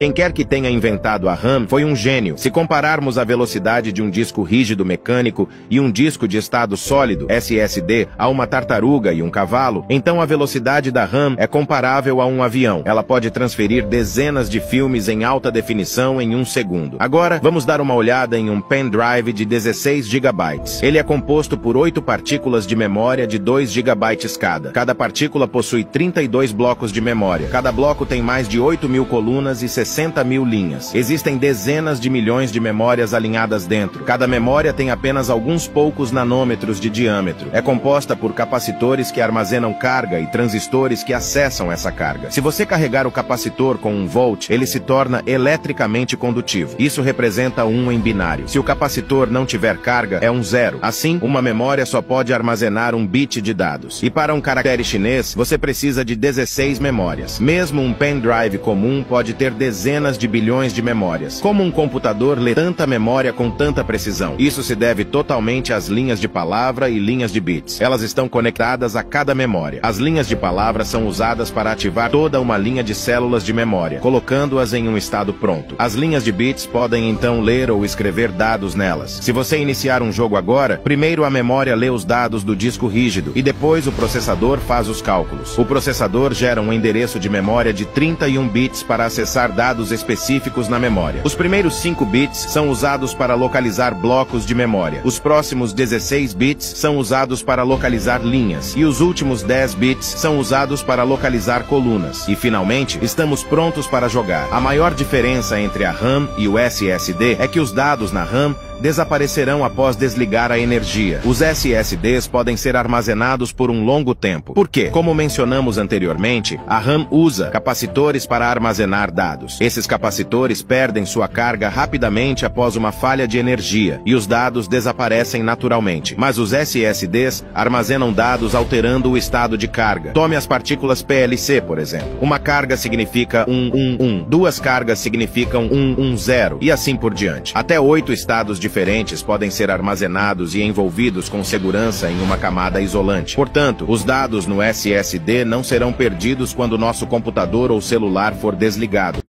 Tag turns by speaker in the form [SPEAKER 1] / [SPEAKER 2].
[SPEAKER 1] Quem quer que tenha inventado a RAM foi um gênio. Se compararmos a velocidade de um disco rígido mecânico e um disco de estado sólido, SSD, a uma tartaruga e um cavalo, então a velocidade da RAM é comparável a um avião. Ela pode transferir dezenas de filmes em alta definição em um segundo. Agora, vamos dar uma olhada em um pendrive de 16 GB. Ele é composto por 8 partículas de memória de 2 GB cada. Cada partícula possui 32 blocos de memória. Cada bloco tem mais de 8.000 colunas e 60.000 linhas. Existem dezenas de milhões de memórias alinhadas dentro. Cada memória tem apenas alguns poucos nanômetros de diâmetro. É composta por capacitores que armazenam carga e transistores que acessam essa carga. Se você carregar o capacitor com 1 volt, ele se torna eletricamente condutivo. Isso representa 1 em binário. Se o capacitor não tiver carga, é um 0. Assim, uma memória só pode armazenar 1 bit de dados. E para um caractere chinês, você precisa de 16 memórias. Mesmo um pendrive comum pode ter dezenas de bilhões de memórias. Como um computador lê tanta memória com tanta precisão? Isso se deve totalmente às linhas de palavra e linhas de bits. Elas estão conectadas a cada memória. As linhas de palavra são usadas para ativar toda uma linha de células de memória, colocando-as em um estado pronto. As linhas de bits podem então ler ou escrever dados nelas. Se você iniciar um jogo agora, primeiro a memória lê os dados do disco rígido e depois o processador faz os cálculos. O processador gera um endereço de memória de 31 bits para acessar dados específicos na memória. Os primeiros 5 bits são usados para localizar blocos de memória. Os próximos 16 bits são usados para localizar linhas. E os últimos 10 bits são usados para localizar colunas. E finalmente, estamos prontos para jogar. A maior diferença entre a RAM e o SSD é que os dados na RAM desaparecerão após desligar a energia. Os SSDs podem ser armazenados por um longo tempo. Por quê? Como mencionamos anteriormente, a RAM usa capacitores para armazenar dados. Esses capacitores perdem sua carga rapidamente após uma falha de energia, e os dados desaparecem naturalmente. Mas os SSDs armazenam dados alterando o estado de carga. Tome as partículas PLC, por exemplo. Uma carga significa 111, 2 cargas significam 110, e assim por diante. Até 8 estados diferentes podem ser armazenados e envolvidos com segurança em uma camada isolante. Portanto, os dados no SSD não serão perdidos quando nosso computador ou celular for desligado.